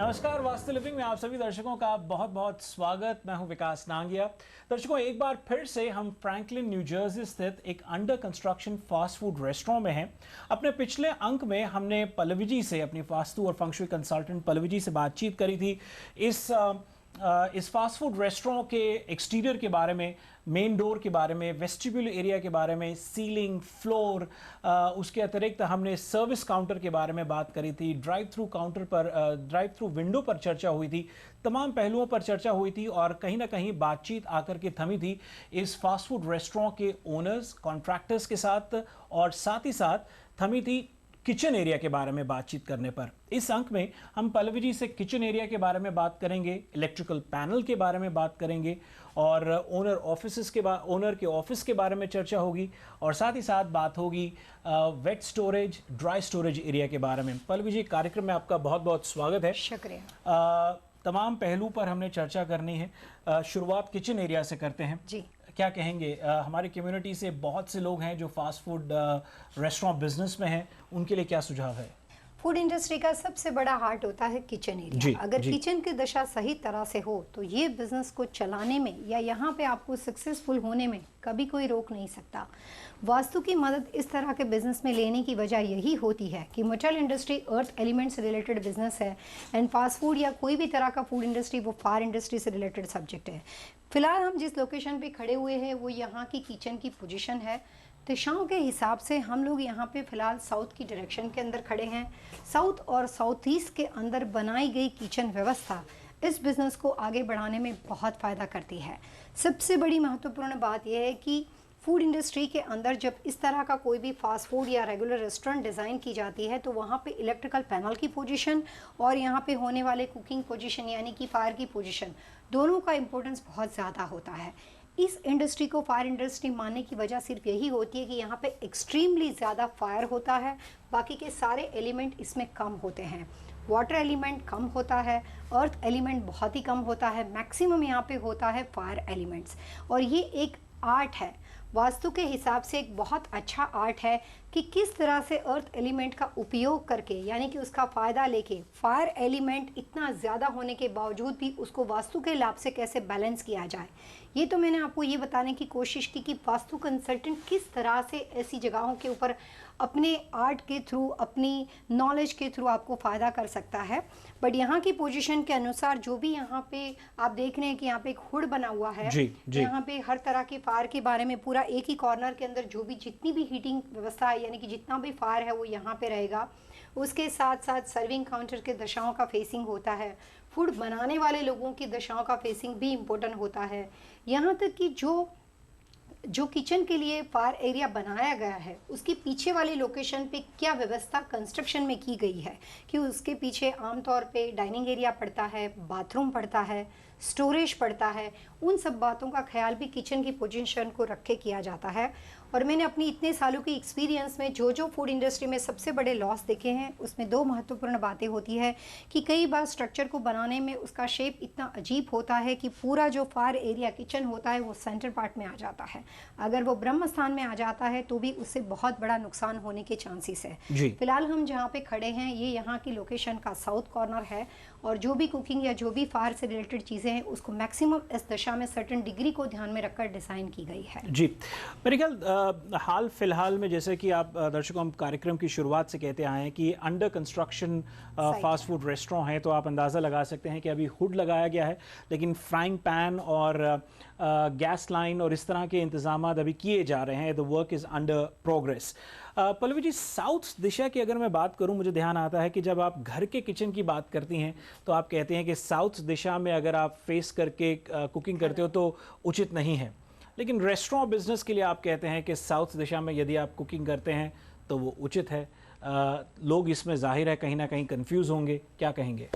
नमस्कार, वास्तु लिविंग में आप सभी दर्शकों का बहुत बहुत स्वागत। मैं हूं विकास नांगिया। दर्शकों, एक बार फिर से हम फ्रैंकलिन न्यू जर्सी स्थित एक under construction fast food restaurant में हैं। अपने पिछले अंक में हमने पल्लवी जी से, अपनी वास्तु और फंक्शुई कंसल्टेंट पल्लवी जी से बातचीत करी थी इस फास्ट फूड रेस्टोरेंट के एक्सटीरियर के बारे में, मेन डोर के बारे में, वेस्टिब्यूल एरिया के बारे में, सीलिंग, फ्लोर, उसके अतिरिक्त हमने सर्विस काउंटर के बारे में बात करी थी, ड्राइव थ्रू विंडो पर चर्चा हुई थी, तमाम पहलुओं पर चर्चा हुई थी और कहीं ना कहीं बातचीत आकर के थमी थी इस फास्ट फूड रेस्टोरेंट के ओनर्स, कॉन्ट्रैक्टर्स के साथ, और साथ ही साथ थमी थी किचन एरिया के बारे में बातचीत करने पर। इस अंक में हम पल्लवी जी से किचन एरिया के बारे में बात करेंगे, इलेक्ट्रिकल पैनल के बारे में बात करेंगे और ओनर के ऑफिस के बारे में चर्चा होगी और साथ ही साथ बात होगी wet storage, dry storage area के बारे में। पल्लवी जी, कार्यक्रम में आपका बहुत बहुत स्वागत है। शुक्रिया। तमाम पहलू पर हमने चर्चा करनी है। शुरुआत किचन एरिया से करते हैं जी। क्या कहेंगे? हमारी कम्युनिटी से बहुत से लोग हैं जो फास्ट फूड रेस्टोरेंट बिजनेस में हैं, उनके लिए क्या सुझाव है? फूड इंडस्ट्री का सबसे बड़ा हार्ट होता है किचन एरिया। अगर किचन की दशा सही तरह से हो तो ये बिजनेस को चलाने में या यहाँ पे आपको सक्सेसफुल होने में कभी कोई रोक नहीं सकता। वास्तु की मदद इस तरह के बिजनेस में लेने की वजह यही होती है कि मेटल इंडस्ट्री अर्थ एलिमेंट से रिलेटेड बिजनेस है एंड फास्ट फूड या कोई भी तरह का फूड इंडस्ट्री वो फायर इंडस्ट्री से रिलेटेड सब्जेक्ट है। फिलहाल हम जिस लोकेशन पे खड़े हुए हैं वो यहाँ की किचन की पोजीशन है। दिशाओं के हिसाब से हम लोग यहाँ पे फिलहाल साउथ की डायरेक्शन के अंदर खड़े हैं। साउथ और साउथ ईस्ट के अंदर बनाई गई किचन व्यवस्था इस बिज़नेस को आगे बढ़ाने में बहुत फ़ायदा करती है। सबसे बड़ी महत्वपूर्ण बात यह है कि फूड इंडस्ट्री के अंदर जब इस तरह का कोई भी फास्ट फूड या रेगुलर रेस्टोरेंट डिज़ाइन की जाती है तो वहाँ पे इलेक्ट्रिकल पैनल की पोजीशन और यहाँ पे होने वाले कुकिंग पोजीशन यानी कि फायर की पोजीशन, दोनों का इम्पोर्टेंस बहुत ज़्यादा होता है। इस इंडस्ट्री को फायर इंडस्ट्री मानने की वजह सिर्फ यही होती है कि यहाँ पे एक्सट्रीमली ज़्यादा फायर होता है, बाकी के सारे एलिमेंट इसमें कम होते हैं। वाटर एलिमेंट कम होता है, अर्थ एलिमेंट बहुत ही कम होता है, मैक्सिमम यहाँ पे होता है फायर एलिमेंट्स। और ये एक आर्ट है, वास्तु के हिसाब से एक बहुत अच्छा आर्ट है कि किस तरह से अर्थ एलिमेंट का उपयोग करके यानी कि उसका फ़ायदा लेके फायर एलिमेंट इतना ज़्यादा होने के बावजूद भी उसको वास्तु के लाभ से कैसे बैलेंस किया जाए। ये तो मैंने आपको ये बताने की कोशिश की कि वास्तु कंसल्टेंट किस तरह से ऐसी जगहों के ऊपर अपने आर्ट के थ्रू, अपनी नॉलेज के थ्रू आपको फ़ायदा कर सकता है। बट यहाँ की पोजीशन के अनुसार जो भी यहाँ पे आप देख रहे हैं कि यहाँ पे एक हुड बना हुआ है, यहाँ पे हर तरह के फायर के बारे में पूरा एक ही कॉर्नर के अंदर जो भी जितनी भी हीटिंग व्यवस्था है यानी कि जितना भी फायर है वो यहाँ पे रहेगा। उसके साथ साथ सर्विंग काउंटर के दशाओं का फेसिंग होता है, फूड बनाने वाले लोगों की दशाओं का फेसिंग भी इम्पोर्टेंट होता है। यहाँ तक कि जो किचन के लिए फायर एरिया बनाया गया है उसके पीछे वाली लोकेशन पे क्या व्यवस्था कंस्ट्रक्शन में की गई है कि उसके पीछे आमतौर पे डाइनिंग एरिया पड़ता है, बाथरूम पड़ता है, स्टोरेज पड़ता है, उन सब बातों का ख्याल भी किचन की पोजीशन को रख के किया जाता है। और मैंने अपनी इतने सालों की एक्सपीरियंस में जो फूड इंडस्ट्री में सबसे बड़े लॉस देखे हैं उसमें दो महत्वपूर्ण बातें होती है कि कई बार स्ट्रक्चर को बनाने में उसका शेप इतना अजीब होता है कि पूरा जो फायर एरिया किचन होता है वो सेंटर पार्ट में आ जाता है। अगर वो ब्रह्म स्थान में आ जाता है तो भी उससे बहुत बड़ा नुकसान होने के चांसेस है। फिलहाल हम जहाँ पे खड़े हैं ये यहाँ की लोकेशन का साउथ कॉर्नर है और जो भी कुकिंग या जो भी फायर से रिलेटेड चीज़ें हैं उसको मैक्सिमम इस दशा में सर्टेन डिग्री को ध्यान में रखकर डिज़ाइन की गई है। जी, मेरे ख्याल हाल फिलहाल में जैसे कि आप दर्शकों हम कार्यक्रम की शुरुआत से कहते आए हैं कि under construction fast food restaurant है, तो आप अंदाज़ा लगा सकते हैं कि अभी हुड लगाया गया है लेकिन फ्राइंग पैन और गैस लाइन और इस तरह के इंतजाम अभी किए जा रहे हैं। The work is under progress. Pallavi ji, south दिशा की अगर मैं बात करूं, मुझे ध्यान आता है कि जब आप घर के किचन की बात करती हैं तो आप कहते हैं कि साउथ दिशा में अगर आप फेस करके कुकिंग करते हो तो उचित नहीं है, लेकिन रेस्टोरेंट बिजनेस के लिए आप कहते हैं कि साउथ दिशा में यदि आप कुकिंग करते हैं तो वो उचित है। लोग इसमें जाहिर है कहीं ना कहीं कंफ्यूज होंगे, क्या कहेंगे?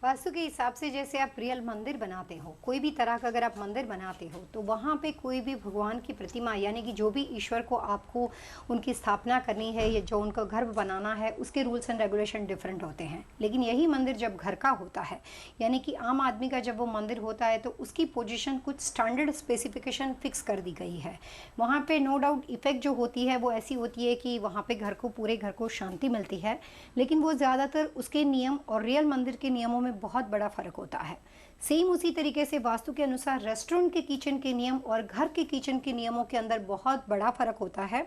वास्तु के हिसाब से जैसे आप रियल मंदिर बनाते हो, कोई भी तरह का अगर आप मंदिर बनाते हो तो वहाँ पे कोई भी भगवान की प्रतिमा यानी कि जो भी ईश्वर को आपको उनकी स्थापना करनी है या जो उनका घर बनाना है उसके रूल्स एंड रेगुलेशन डिफरेंट होते हैं। लेकिन यही मंदिर जब घर का होता है यानी कि आम आदमी का जब वो मंदिर होता है तो उसकी पोजिशन कुछ स्टैंडर्ड स्पेसिफिकेशन फिक्स कर दी गई है। वहाँ पर नो डाउट इफेक्ट जो होती है वो ऐसी होती है कि वहाँ पर पूरे घर को शांति मिलती है, लेकिन वो ज़्यादातर उसके नियम और रियल मंदिर के नियमों में बहुत बड़ा फर्क होता है। सेम उसी तरीके से वास्तु के अनुसार रेस्टोरेंट के किचन के नियम और घर के किचन के नियमों के अंदर बहुत बड़ा फर्क होता है,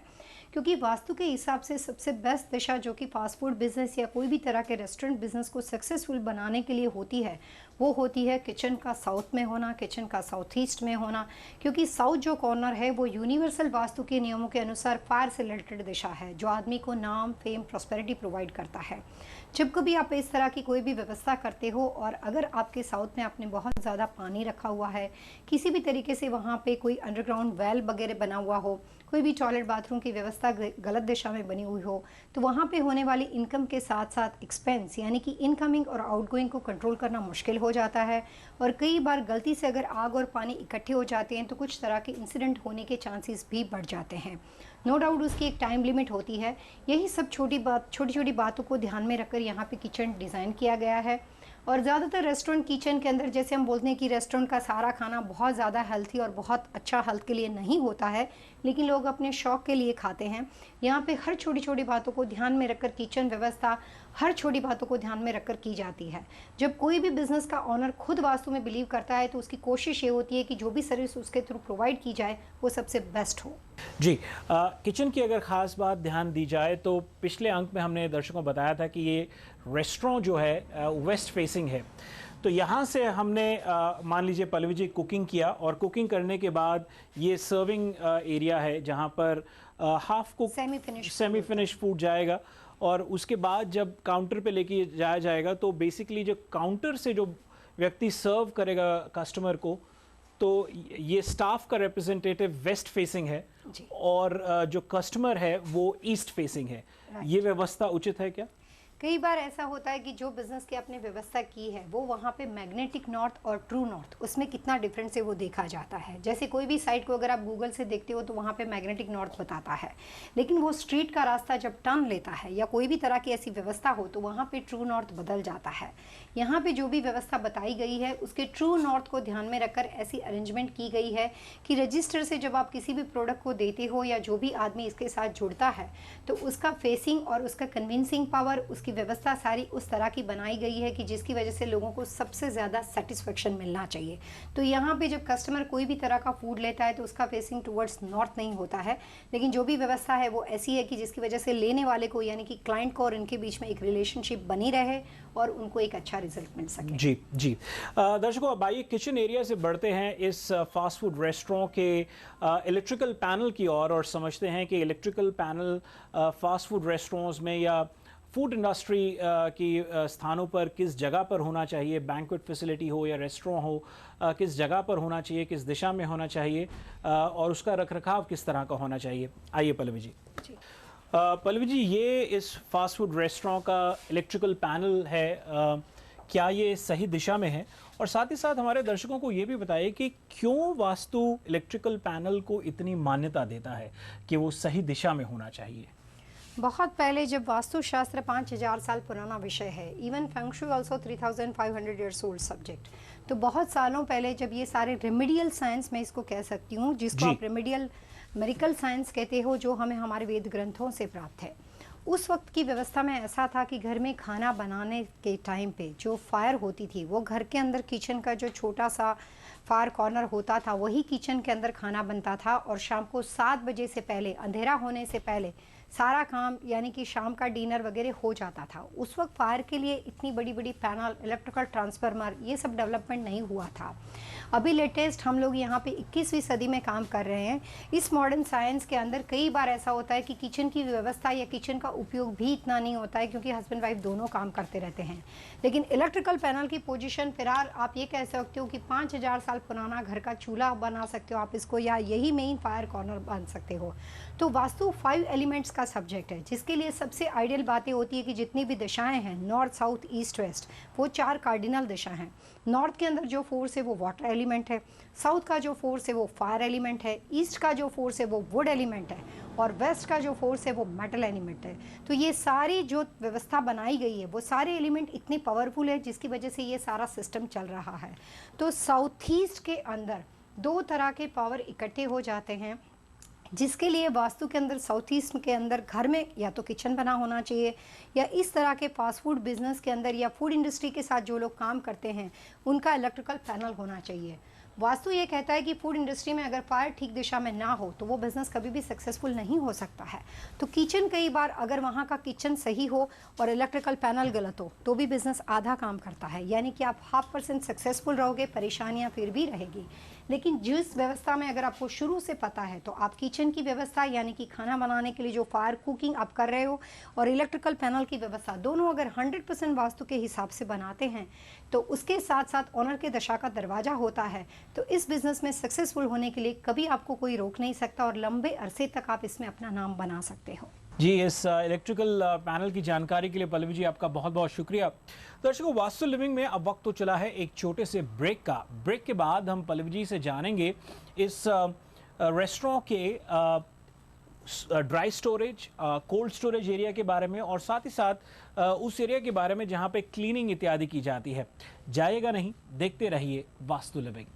क्योंकि वास्तु के हिसाब से सबसे बेस्ट दिशा जो कि फास्ट फूड बिजनेस या कोई भी तरह के रेस्टोरेंट बिजनेस को सक्सेसफुल बनाने के लिए होती है, वो होती है किचन का साउथ में होना, किचन का साउथ ईस्ट में होना। क्योंकि साउथ जो कॉर्नर है वो यूनिवर्सल वास्तु के नियमों के अनुसार फायर से रिलेटेड दिशा है, जो आदमी को नाम, फेम, प्रॉस्पेरिटी प्रोवाइड करता है। जब कभी आप इस तरह की कोई भी व्यवस्था करते हो और अगर आपके साउथ में आपने बहुत ज़्यादा पानी रखा हुआ है, किसी भी तरीके से वहाँ पे कोई अंडरग्राउंड वेल वगैरह बना हुआ हो, कोई भी टॉयलेट बाथरूम की व्यवस्था गलत दिशा में बनी हुई हो, तो वहाँ पे होने वाली इनकम के साथ साथ एक्सपेंस यानी कि इनकमिंग और आउटगोइंग को कंट्रोल करना मुश्किल हो जाता है। और कई बार गलती से अगर आग और पानी इकट्ठे हो जाते हैं तो कुछ तरह के इंसिडेंट होने के चांसेस भी बढ़ जाते हैं। नो डाउट उसकी एक टाइम लिमिट होती है। यही सब छोटी छोटी बातों को ध्यान में रखकर यहाँ पे किचन डिज़ाइन किया गया है। और ज़्यादातर रेस्टोरेंट किचन के अंदर जैसे हम बोलते हैं कि रेस्टोरेंट का सारा खाना बहुत ज़्यादा हेल्थी और बहुत अच्छा हेल्थ के लिए नहीं होता है, लेकिन लोग अपने शौक़ के लिए खाते हैं। यहाँ पे हर छोटी छोटी बातों को ध्यान में रखकर किचन व्यवस्था हर छोटी बातों को ध्यान में रखकर की जाती है। जब कोई भी बिज़नेस का ऑनर खुद वास्तु में बिलीव करता है तो उसकी कोशिश ये होती है कि जो भी सर्विस उसके थ्रू प्रोवाइड की जाए वो सबसे बेस्ट हो। जी, किचन की अगर ख़ास बात ध्यान दी जाए तो पिछले अंक में हमने दर्शकों को बताया था कि ये रेस्टोरेंट जो है वेस्ट फेसिंग है। तो यहाँ से हमने मान लीजिए पल्लवी जी कुकिंग किया और कुकिंग करने के बाद ये सर्विंग एरिया है जहाँ पर half cook semi finish food जाएगा और उसके बाद जब काउंटर पे लेके जाया जाएगा तो बेसिकली जो काउंटर से जो व्यक्ति सर्व करेगा कस्टमर को, तो ये स्टाफ का रिप्रेजेंटेटिव वेस्ट फेसिंग है और जो कस्टमर है वो ईस्ट फेसिंग है। ये व्यवस्था उचित है क्या? कई बार ऐसा होता है कि जो बिज़नेस की आपने व्यवस्था की है वो वहाँ पे मैग्नेटिक नॉर्थ और ट्रू नॉर्थ उसमें कितना डिफरेंस है वो देखा जाता है। जैसे कोई भी साइट को अगर आप गूगल से देखते हो तो वहाँ पे मैग्नेटिक नॉर्थ बताता है, लेकिन वो स्ट्रीट का रास्ता जब टर्न लेता है या कोई भी तरह की ऐसी व्यवस्था हो तो वहाँ पे ट्रू नॉर्थ बदल जाता है। यहाँ पे जो भी व्यवस्था बताई गई है उसके ट्रू नॉर्थ को ध्यान में रखकर ऐसी अरेंजमेंट की गई है कि रजिस्टर से जब आप किसी भी प्रोडक्ट को देते हो या जो भी आदमी इसके साथ जुड़ता है तो उसका फेसिंग और उसका कन्विंसिंग पावर, उसकी व्यवस्था सारी उस तरह की बनाई गई है कि जिसकी वजह से लोगों को सबसे ज़्यादा सेटिस्फेक्शन मिलना चाहिए। तो यहाँ पे जब कस्टमर कोई भी तरह का फूड लेता है तो उसका फेसिंग टुवर्ड्स नॉर्थ नहीं होता है, लेकिन जो भी व्यवस्था है वो ऐसी है कि जिसकी वजह से लेने वाले को यानी कि क्लाइंट को और इनके बीच में एक रिलेशनशिप बनी रहे और उनको एक अच्छा रिजल्ट मिल सके। जी जी दर्शकों, अब आइए किचन एरिया से बढ़ते हैं इस फास्ट फूड रेस्टोरेंट के इलेक्ट्रिकल पैनल की ओर और समझते हैं कि electrical panel fast food restaurants में या फूड इंडस्ट्री की स्थानों पर किस जगह पर होना चाहिए, बैंक्वेट फैसिलिटी हो या रेस्टोरेंट हो, किस जगह पर होना चाहिए, किस दिशा में होना चाहिए और उसका रखरखाव किस तरह का होना चाहिए। आइए पल्लवी जी। पल्लवी जी, ये इस फास्ट फूड रेस्टोरेंट का इलेक्ट्रिकल पैनल है, क्या ये सही दिशा में है? और साथ ही साथ हमारे दर्शकों को ये भी बताइए कि क्यों वास्तु इलेक्ट्रिकल पैनल को इतनी मान्यता देता है कि वो सही दिशा में होना चाहिए। बहुत पहले जब वास्तुशास्त्र 5000 साल पुराना विषय है, even feng shui also 3500 years old subject, तो बहुत सालों पहले जब ये सारे रेमेडियल साइंस, मैं इसको कह सकती हूँ जिसको आप रेमेडियल मेडिकल साइंस कहते हो, जो हमें हमारे वेद ग्रंथों से प्राप्त है, उस वक्त की व्यवस्था में ऐसा था कि घर में खाना बनाने के टाइम पे जो फायर होती थी वो घर के अंदर किचन का जो छोटा सा फायर कॉर्नर होता था वही किचन के अंदर खाना बनता था और शाम को 7 बजे से पहले, अंधेरा होने से पहले सारा काम यानी कि शाम का डिनर वगैरह हो जाता था। उस वक्त फायर के लिए इतनी बड़ी बड़ी पैनल, इलेक्ट्रिकल ट्रांसफार्मर, ये सब डेवलपमेंट नहीं हुआ था। अभी लेटेस्ट हम लोग यहाँ पे 21वीं सदी में काम कर रहे हैं। इस मॉडर्न साइंस के अंदर कई बार ऐसा होता है कि किचन की व्यवस्था या किचन का उपयोग भी इतना नहीं होता है क्योंकि हस्बैंड वाइफ दोनों काम करते रहते हैं। लेकिन इलेक्ट्रिकल पैनल की पोजीशन फिलहाल आप ये कह सकते हो कि 5000 साल पुराना घर का चूल्हा बना सकते हो आप इसको, या यही मेन फायर कॉर्नर बन सकते हो। तो वास्तु 5 एलिमेंट्स का सब्जेक्ट है जिसके लिए सबसे आइडियल बातें होती है कि जितनी भी दिशाएं हैं, नॉर्थ, साउथ, ईस्ट, वेस्ट, वो 4 कार्डिनल दिशा हैं। नॉर्थ के अंदर जो फोर्स है वो वाटर एलिमेंट है, साउथ का जो फोर्स है वो फायर एलिमेंट है, ईस्ट का जो फोर्स है वो वुड एलिमेंट है और वेस्ट का जो फोर्स है वो मेटल एलिमेंट है। तो ये सारी जो व्यवस्था बनाई गई है वो सारे एलिमेंट इतने पावरफुल है जिसकी वजह से ये सारा सिस्टम चल रहा है। तो साउथ ईस्ट के अंदर 2 तरह के पावर इकट्ठे हो जाते हैं। जिसके लिए वास्तु के अंदर साउथ ईस्ट के अंदर घर में या तो किचन बना होना चाहिए, या इस तरह के फास्ट फूड बिजनेस के अंदर या फूड इंडस्ट्री के साथ जो लोग काम करते हैं उनका इलेक्ट्रिकल पैनल होना चाहिए। वास्तु ये कहता है कि फूड इंडस्ट्री में अगर फायर ठीक दिशा में ना हो तो वो बिज़नेस कभी भी सक्सेसफुल नहीं हो सकता है। तो किचन, कई बार अगर वहाँ का किचन सही हो और इलेक्ट्रिकल पैनल गलत हो तो भी बिज़नेस आधा काम करता है, यानी कि आप 0.5% सक्सेसफुल रहोगे, परेशानियाँ फिर भी रहेगी। लेकिन जिस व्यवस्था में अगर आपको शुरू से पता है तो आप किचन की व्यवस्था यानी कि खाना बनाने के लिए जो फायर कुकिंग आप कर रहे हो और इलेक्ट्रिकल पैनल की व्यवस्था दोनों अगर 100% वास्तु के हिसाब से बनाते हैं तो उसके साथ साथ ऑनर के दशा का दरवाजा होता है, तो इस बिज़नेस में सक्सेसफुल होने के लिए कभी आपको कोई रोक नहीं सकता और लंबे अरसे तक आप इसमें अपना नाम बना सकते हो। जी, इस इलेक्ट्रिकल पैनल की जानकारी के लिए पल्लवी जी आपका बहुत बहुत शुक्रिया। दर्शकों, वास्तु लिविंग में अब वक्त तो चला है एक छोटे से ब्रेक का। ब्रेक के बाद हम पल्लवी जी से जानेंगे इस रेस्टोरेंट के dry storage, cold storage area के बारे में और साथ ही साथ उस एरिया के बारे में जहां पे क्लीनिंग इत्यादि की जाती है। जाइएगा नहीं, देखते रहिए वास्तु लिविंग।